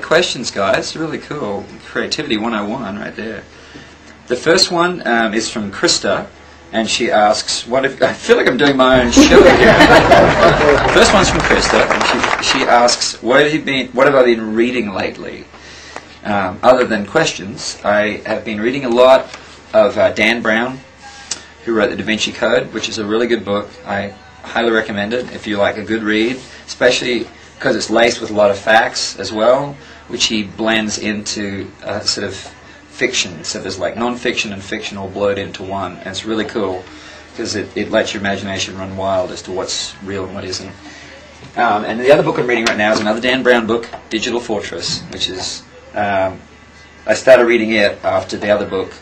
questions, guys. Really cool. Creativity 101 right there. The first one is from Krista, and she asks, "What if I feel like I'm doing my own show here?" First one's from Krista, and she asks, "What have I been reading lately?" Other than questions, I have been reading a lot of Dan Brown, who wrote The Da Vinci Code, which is a really good book. I highly recommend it if you like a good read, especially because it's laced with a lot of facts as well, which he blends into sort of fiction. So there's like non-fiction and fiction all blurred into one, and it's really cool because it lets your imagination run wild as to what's real and what isn't. And the other book I'm reading right now is another Dan Brown book, Digital Fortress, which is, I started reading it after the other book.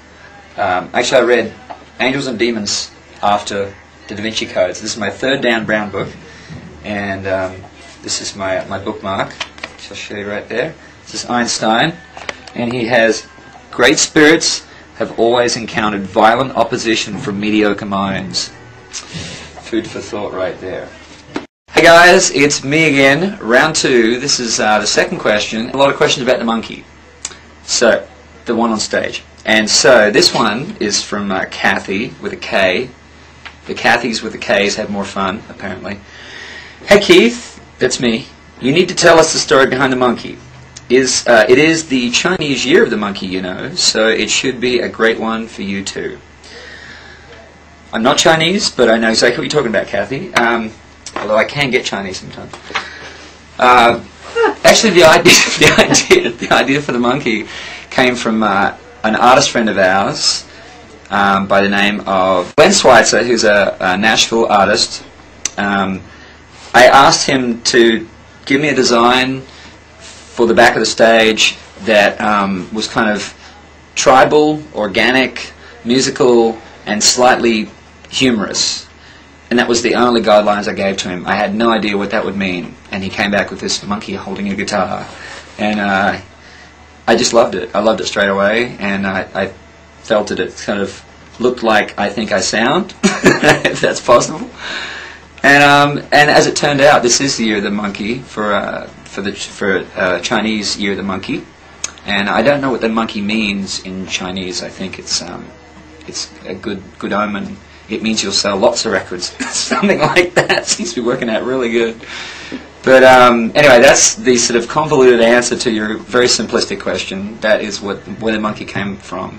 Actually, I read Angels and Demons after the Da Vinci Code. So this is my third Dan Brown book, and this is my bookmark, which I'll show you right there. This is Einstein, and he has, "Great spirits have always encountered violent opposition from mediocre minds." Food for thought right there. Hey guys, it's me again, round two. This is the second question. A lot of questions about the monkey. So, the one on stage. And so, this one is from Kathy with a K. The Kathys with the Ks have more fun, apparently. "Hey Keith," that's me, "you need to tell us the story behind the monkey. It is the Chinese year of the monkey, you know, so it should be a great one for you too." I'm not Chinese, but I know exactly what you're talking about, Kathy. Although I can get Chinese sometimes. Actually, the idea for the monkey came from an artist friend of ours by the name of Glenn Schweitzer, who's a Nashville artist. I asked him to give me a design for the back of the stage that was kind of tribal, organic, musical, and slightly humorous. And that was the only guidelines I gave to him. I had no idea what that would mean. And he came back with this monkey holding a guitar. And I just loved it. I loved it straight away. And I felt that it kind of looked like I think I sound, if that's possible. And as it turned out, this is the year of the monkey for Chinese year of the monkey. And I don't know what the monkey means in Chinese. I think it's a good omen. It means you'll sell lots of records. Something like that. Seems to be working out really good. But anyway, that's the sort of convoluted answer to your very simplistic question. That is where the monkey came from.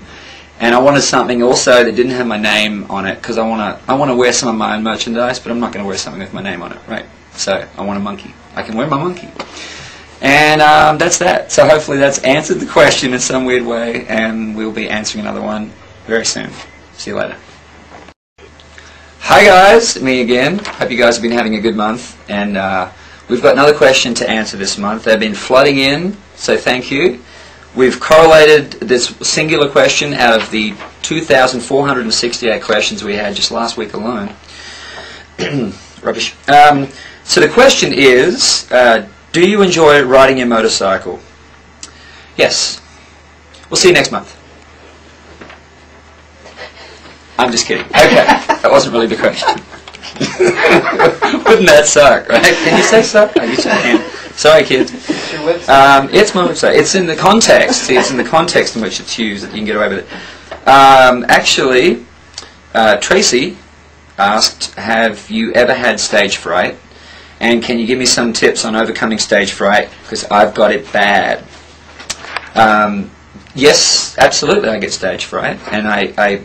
And I wanted something also that didn't have my name on it, because I want to wear some of my own merchandise, but I'm not going to wear something with my name on it, right? So I want a monkey. I can wear my monkey. And that's that. So hopefully that's answered the question in some weird way, and we'll be answering another one very soon. See you later. Hi guys, me again. Hope you guys have been having a good month, and we've got another question to answer this month. They've been flooding in, so thank you. We've correlated this singular question out of the 2,468 questions we had just last week alone. Rubbish. So the question is, do you enjoy riding your motorcycle? Yes. We'll see you next month. I'm just kidding. Okay, that wasn't really the question. Wouldn't that suck, right? Can you say suck? I guess I can. Sorry, kids. It's your website. It's my website. It's in the context. See, it's in the context in which it's used that you can get away with it. Actually, Tracy asked, "Have you ever had stage fright? And can you give me some tips on overcoming stage fright? Because I've got it bad." Yes, absolutely. I get stage fright, and I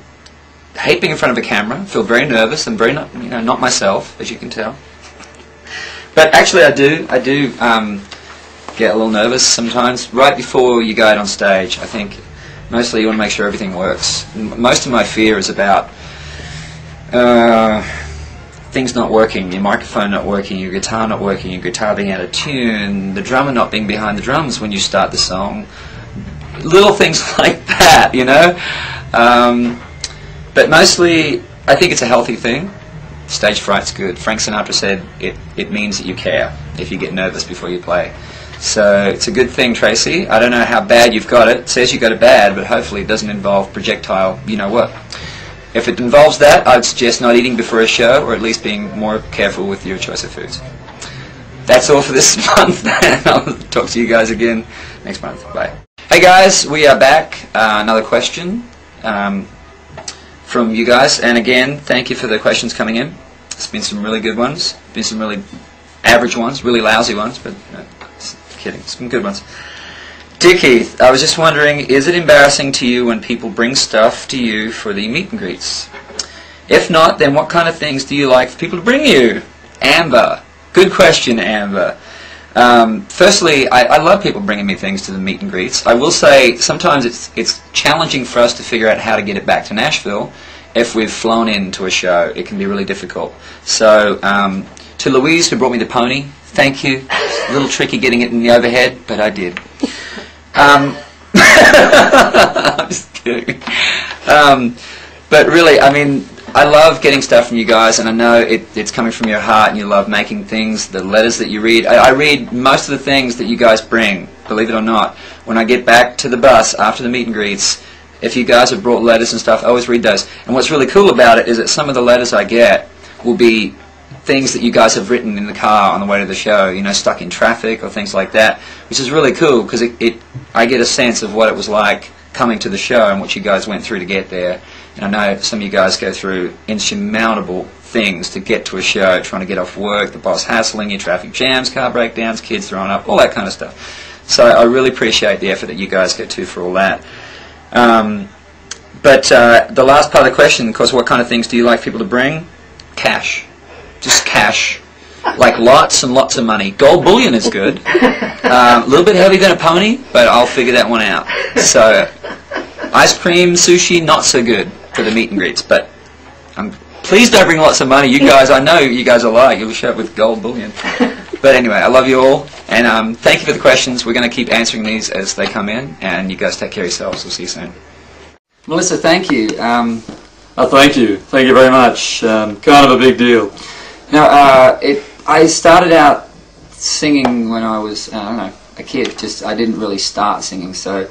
hate being in front of a camera. Feel very nervous and very not myself, as you can tell. But actually, I do get a little nervous sometimes right before you go out on stage. I think mostly you want to make sure everything works. Most of my fear is about things not working, your microphone not working, your guitar not working, your guitar being out of tune, the drummer not being behind the drums when you start the song. Little things like that, you know. But mostly, I think it's a healthy thing. Stage fright's good. Frank Sinatra said it means that you care if you get nervous before you play. So it's a good thing, Tracy. I don't know how bad you've got it. It says you got it bad, but hopefully it doesn't involve projectile you-know-what. If it involves that, I'd suggest not eating before a show, or at least being more careful with your choice of foods. that's all for this month. I'll talk to you guys again next month. Bye. Hey guys, we are back. Another question from you guys, and again, thank you for the questions coming in. It's been some really good ones, been some really average ones, really lousy ones, but kidding, some good ones. Dear Keith, I was just wondering, is it embarrassing to you when people bring stuff to you for the meet and greets? If not, then what kind of things do you like for people to bring you? Amber. Good question, Amber. Firstly, I love people bringing me things to the meet and greets. I will say sometimes it's challenging for us to figure out how to get it back to Nashville. If we've flown into a show, it can be really difficult. So to Louise, who brought me the pony, thank you. A little tricky getting it in the overhead, but I did. I'm just kidding. But really, I mean, I love getting stuff from you guys, and I know it's coming from your heart, and you love making things, the letters that you read. I read most of the things that you guys bring, believe it or not. When I get back to the bus after the meet and greets, if you guys have brought letters and stuff, I always read those. And what's really cool about it is that some of the letters I get will be things that you guys have written in the car on the way to the show, you know, stuck in traffic or things like that, which is really cool because I get a sense of what it was like coming to the show and what you guys went through to get there. And I know some of you guys go through insurmountable things to get to a show, trying to get off work, the boss hassling you, traffic jams, car breakdowns, kids throwing up, all that kind of stuff. So I really appreciate the effort that you guys go to for all that. But the last part of the question, of course, what kind of things do you like people to bring? Cash. Just cash. Like lots and lots of money. Gold bullion is good. A little bit heavier than a pony, but I'll figure that one out. So ice cream, sushi, not so good for the meet and greets. But please don't bring lots of money. You guys, I know you guys are like, you'll show up with gold bullion. But anyway, I love you all. And thank you for the questions. We're going to keep answering these as they come in. And you guys take care of yourselves. We'll see you soon. Melissa, thank you. Oh, thank you. Thank you very much. Kind of a big deal. Now, I started out singing when I was, I don't know, a kid. Just I didn't really start singing, so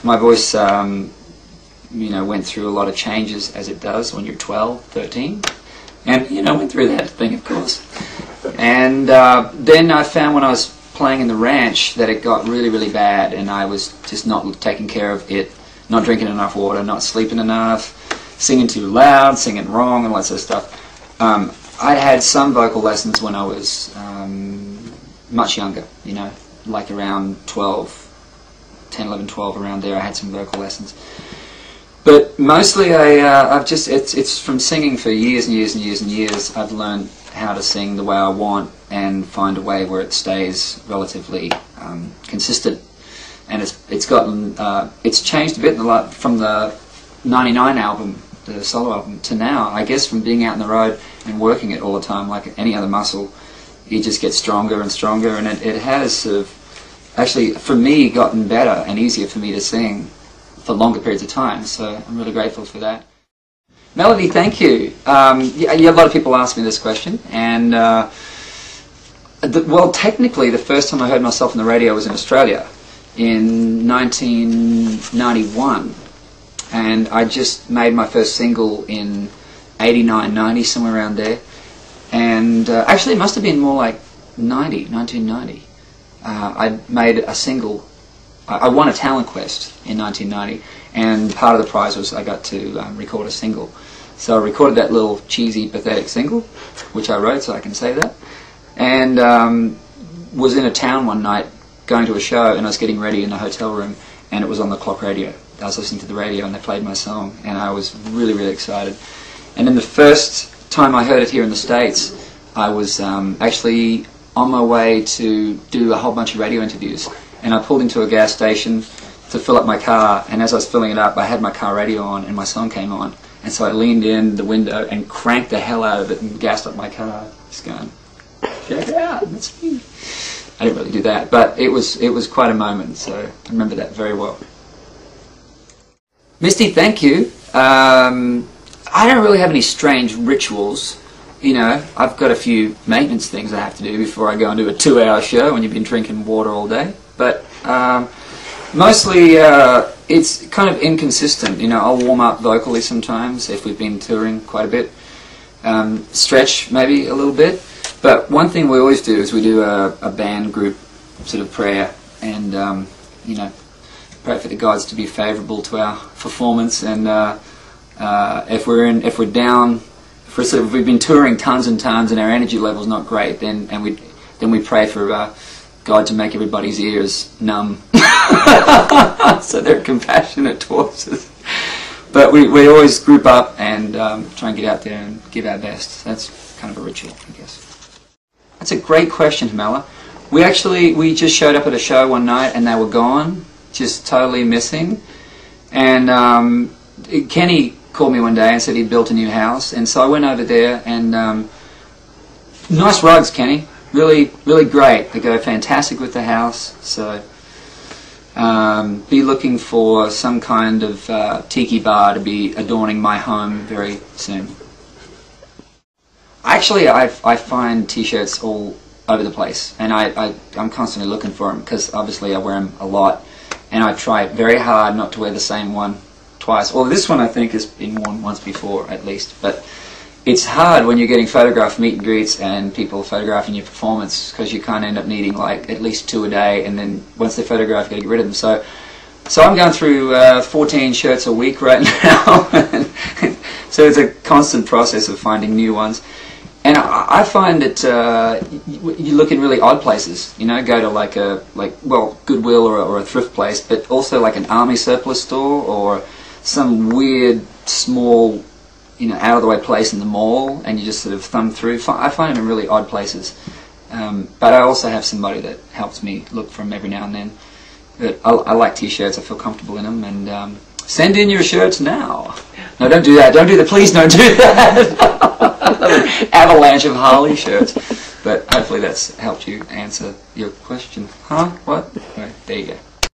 my voice, you know, went through a lot of changes as it does when you're 12, 13, and you know, went through that thing, of course. And then I found when I was playing in the ranch that it got really, really bad, and I was just not taking care of it, not drinking enough water, not sleeping enough, singing too loud, singing wrong, and all that sort of stuff. I had some vocal lessons when I was much younger, you know, like around 12, 10, 11, 12, around there I had some vocal lessons. But mostly I've just, it's from singing for years and years and years and years. I've learned how to sing the way I want and find a way where it stays relatively consistent. And it's gotten, it's changed a bit from the '99 album, the solo album, to now. I guess from being out on the road and working it all the time like any other muscle, you just get stronger and stronger, and it has sort of actually for me gotten better and easier for me to sing for longer periods of time, so I'm really grateful for that. Melody, thank you. Yeah, a lot of people ask me this question, and well, technically the first time I heard myself on the radio was in Australia in 1991. And I just made my first single in 89, 90, somewhere around there. And actually it must have been more like 1990. I made a single. I won a talent quest in 1990, and part of the prize was I got to record a single. So I recorded that little cheesy, pathetic single, which I wrote, so I can say that. And was in a town one night going to a show, and I was getting ready in the hotel room, and it was on the clock radio. I was listening to the radio and they played my song, and I was really, really excited. And then the first time I heard it here in the States, I was actually on my way to do a whole bunch of radio interviews, and I pulled into a gas station to fill up my car, and as I was filling it up I had my car radio on and my song came on, and so I leaned in the window and cranked the hell out of it and gassed up my car, just going, check it out, that's me. I didn't really do that, but it was quite a moment, so I remember that very well. Misty, thank you. I don't really have any strange rituals. You know, I've got a few maintenance things I have to do before I go and do a 2-hour show when you've been drinking water all day. But mostly it's kind of inconsistent. You know, I'll warm up vocally sometimes if we've been touring quite a bit. Stretch maybe a little bit. But one thing we always do is we do a band group sort of prayer, and you know, pray for the gods to be favourable to our performance. And if we're down, if we've been touring tons and tons and our energy level's not great, then we pray for God to make everybody's ears numb, so they're compassionate towards us. But we always group up and try and get out there and give our best. That's kind of a ritual, I guess. That's a great question, Hamala. We just showed up at a show one night and they were gone, just totally missing. And Kenny called me one day and said he'd built a new house, and so I went over there and nice rugs, Kenny. Really, really great. They go fantastic with the house. So be looking for some kind of tiki bar to be adorning my home very soon. Actually, I find t-shirts all over the place, and I'm constantly looking for them because obviously I wear them a lot, and I try very hard not to wear the same one twice. Well, this one I think has been worn once before at least, but it's hard when you're getting photograph meet and greets and people photographing your performance, because you can't end up needing like at least 2 a day, and then once they photograph, you got to get rid of them. So I'm going through 14 shirts a week right now, so it's a constant process of finding new ones. And I find that you look in really odd places. You know, go to well, Goodwill or a thrift place, but also like an army surplus store or some weird small, you know, out of the way place in the mall, and you just sort of thumb through. I find them in really odd places. But I also have somebody that helps me look for them every now and then. But I like t-shirts. I feel comfortable in them, and send in your shirts now. No, don't do that. Please don't do that. An avalanche of Harley shirts. But hopefully that's helped you answer your question. Huh? What? Right, there you go.